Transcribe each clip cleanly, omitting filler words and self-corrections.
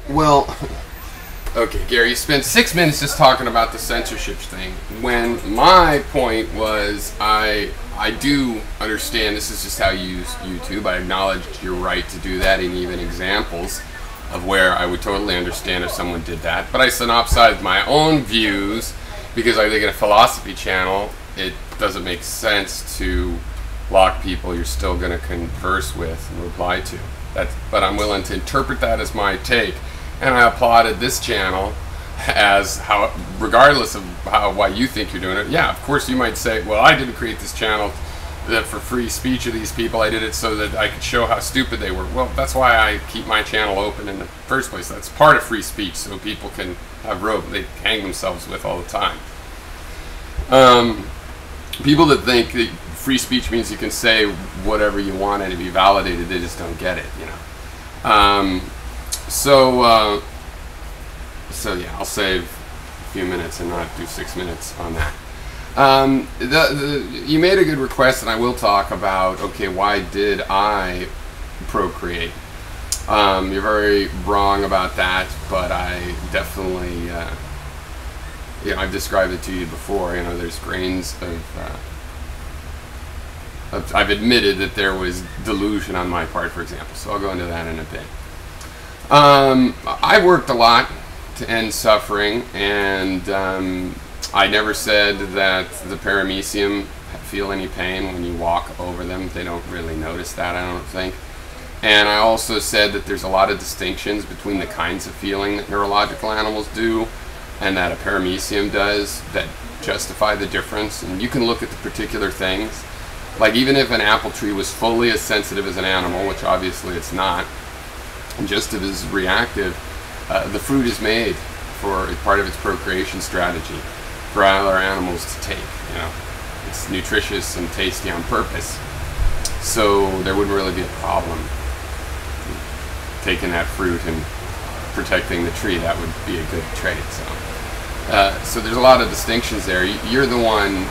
Well, okay, Gary, you spent 6 minutes just talking about the censorship thing, when my point was I do understand this is just how you use YouTube. I acknowledge your right to do that, and even examples of where I would totally understand if someone did that. But I synopsized my own views because I think in a philosophy channel, it doesn't make sense to block people you're still going to converse with and reply to. But I'm willing to interpret that as my take. And I applauded this channel as how, regardless of why you think you're doing it. Yeah, of course you might say, well, I didn't create this channel for free speech of these people. I did it so that I could show how stupid they were. Well, that's why I keep my channel open in the first place. That's part of free speech, so people can have rope they hang themselves with all the time. People that think that free speech means you can say whatever you want and to be validated, they just don't get it, you know. So yeah, I'll save a few minutes and not do 6 minutes on that. You made a good request, and I will talk about, okay, why did I procreate? You're very wrong about that, but I definitely, you know, I've described it to you before. You know, there's grains of I've admitted that there was delusion on my part, for example, so I'll go into that in a bit. I worked a lot to end suffering, and I never said that the Paramecium feel any pain when you walk over them. They don't really notice that, I don't think. And I also said that there's a lot of distinctions between the kinds of feeling that neurological animals do and that a Paramecium does that justify the difference. And you can look at the particular things. Like, even if an apple tree was fully as sensitive as an animal, which obviously it's not, and just as reactive, the fruit is made for part of its procreation strategy for other animals to take. You know, it's nutritious and tasty on purpose, so there wouldn't really be a problem taking that fruit and protecting the tree. That would be a good trait. So there's a lot of distinctions there. You're the one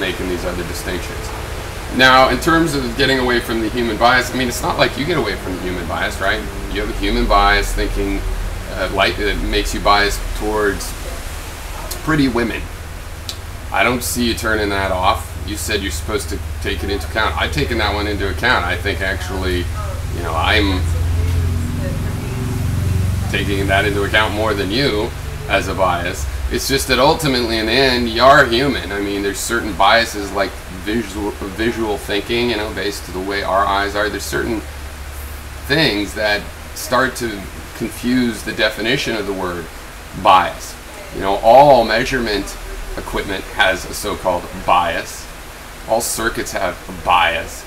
making these other distinctions. Now, in terms of getting away from the human bias, I mean, it's not like you get away from the human bias, right? You have a human bias thinking that makes you biased towards pretty women. I don't see you turning that off. You said you're supposed to take it into account. I've taken that one into account. I think actually, you know, I'm taking that into account more than you as a bias. It's just that ultimately, in the end, you are human. I mean, there's certain biases like visual thinking, you know, based to the way our eyes are. There's certain things that start to confuse the definition of the word bias. You know, all measurement equipment has a so-called bias. All circuits have a bias.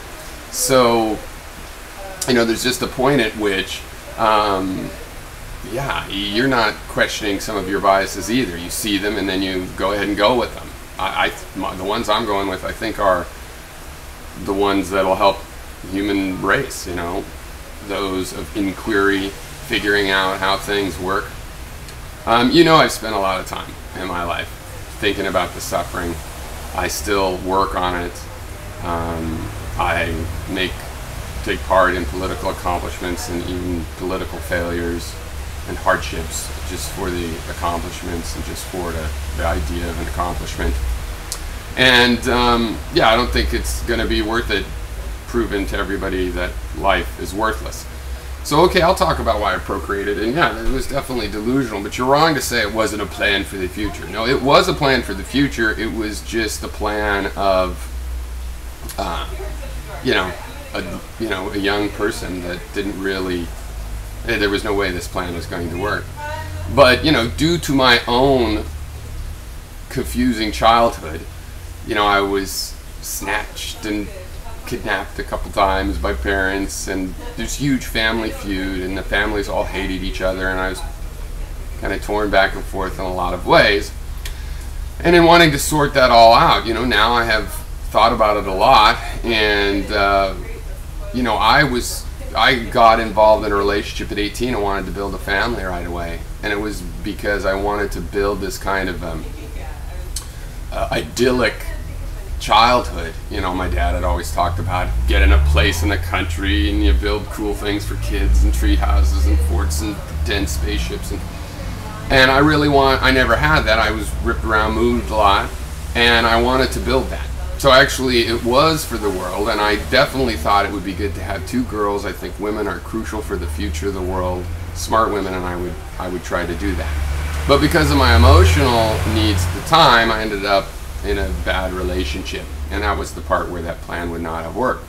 So, you know, there's just a point at which yeah, you're not questioning some of your biases either. You see them and then you go ahead and go with them. The ones I'm going with, I think, are the ones that'll help the human race, you know, those of inquiry, figuring out how things work. You know, I've spent a lot of time in my life thinking about the suffering. I still work on it. I take part in political accomplishments and even political failures and hardships just for the accomplishments and just for the idea of an accomplishment. And yeah, I don't think it's going to be worth it proving to everybody that life is worthless. So okay, I'll talk about why I procreated, and yeah, it was definitely delusional, but you're wrong to say it wasn't a plan for the future. No, it was a plan for the future. It was just a plan of you know, a young person that didn't really, there was no way this plan was going to work. But, you know, due to my own confusing childhood, you know, I was snatched and kidnapped a couple times by parents, and there's huge family feud, and the families all hated each other, and I was kind of torn back and forth in a lot of ways. And in wanting to sort that all out, you know, now I have thought about it a lot, and, you know, I got involved in a relationship at 18 and wanted to build a family right away. And it was because I wanted to build this kind of idyllic childhood. You know, my dad had always talked about getting a place in the country and you build cool things for kids and tree houses and forts and den spaceships, and I never had that. I was ripped around, moved a lot, and I wanted to build that. So actually it was for the world, and I definitely thought it would be good to have 2 girls. I think women are crucial for the future of the world, smart women, and I would try to do that. But because of my emotional needs at the time, I ended up in a bad relationship, and that was the part where that plan would not have worked.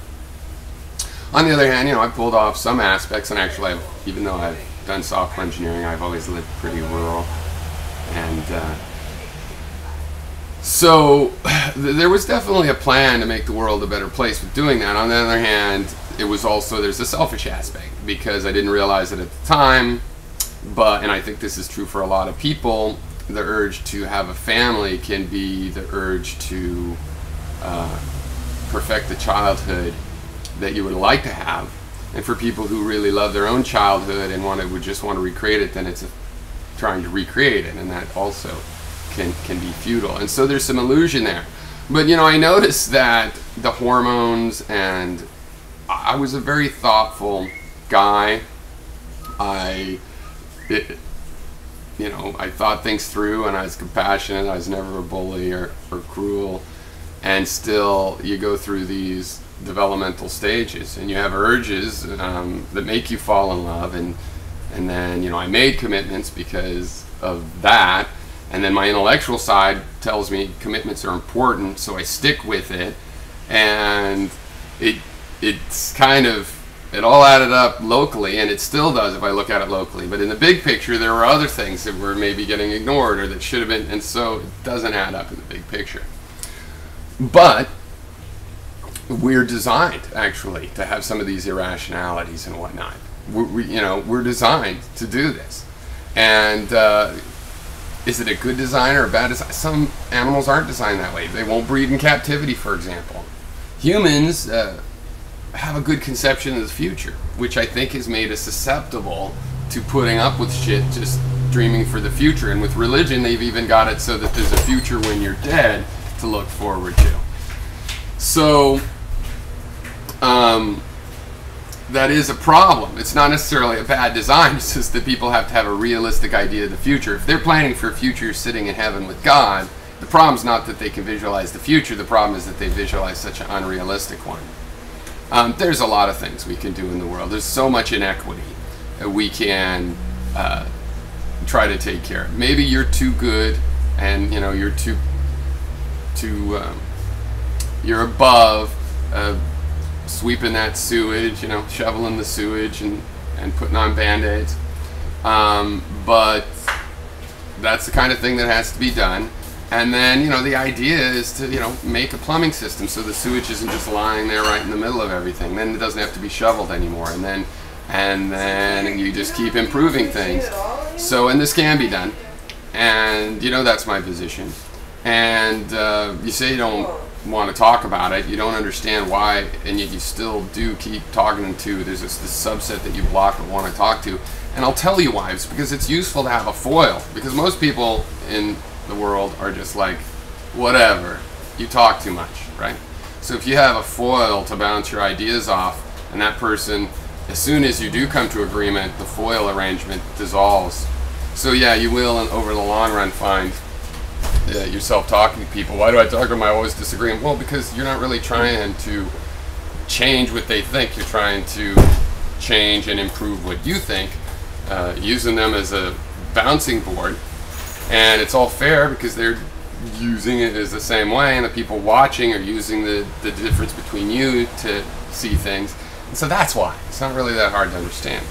On the other hand, you know, I pulled off some aspects, and actually, even though I've done software engineering, I've always lived pretty rural, and so there was definitely a plan to make the world a better place with doing that. On the other hand, it was also, there's a selfish aspect, because I didn't realize it at the time, and I think this is true for a lot of people, the urge to have a family can be the urge to perfect the childhood that you would like to have. And for people who really love their own childhood and would just want to recreate it, then it's trying to recreate it, and that also can be futile. And so there's some illusion there. But you know, I noticed that the hormones, and I was a very thoughtful guy. I thought things through, and I was compassionate. I was never a bully or cruel. And still, you go through these developmental stages, and you have urges that make you fall in love. And then, you know, I made commitments because of that. And then my intellectual side tells me commitments are important, so I stick with it. And it's kind of, it all added up locally, and it still does if I look at it locally. But in the big picture, there were other things that were maybe getting ignored or that should have been, and so it doesn't add up in the big picture. But we're designed, actually, to have some of these irrationalities and whatnot. We're designed to do this. And is it a good design or a bad design? Some animals aren't designed that way. They won't breed in captivity, for example. Humans have a good conception of the future, which I think has made us susceptible to putting up with shit, just dreaming for the future. And with religion, they've even got it so that there's a future when you're dead to look forward to. So that is a problem. It's not necessarily a bad design, it's just that people have to have a realistic idea of the future. If they're planning for a future sitting in heaven with God, the problem's not that they can visualize the future, the problem is that they visualize such an unrealistic one. There's a lot of things we can do in the world. There's so much inequity that we can try to take care of. Maybe you're too good, and you know, you're you're above sweeping that sewage, you know, shoveling the sewage and putting on band-aids. But that's the kind of thing that has to be done. And then, you know, the idea is to, you know, make a plumbing system so the sewage isn't just lying there right in the middle of everything. Then it doesn't have to be shoveled anymore. And then you just keep improving things. So, and this can be done. And, you know, that's my position. And you say you don't want to talk about it, you don't understand why, and yet you still do keep talking to, there's this subset that you block and want to talk to. And I'll tell you why. It's because it's useful to have a foil. Because most people in the world are just like, whatever, you talk too much, right? So if you have a foil to bounce your ideas off, and that person, as soon as you do come to agreement, the foil arrangement dissolves. So yeah, you will, over the long run, find yourself talking to people. Why do I talk to them? I always disagree. Well, because you're not really trying to change what they think. You're trying to change and improve what you think, using them as a bouncing board. And it's all fair because they're using it as the same way, and the people watching are using the difference between you to see things. And so that's why. It's not really that hard to understand.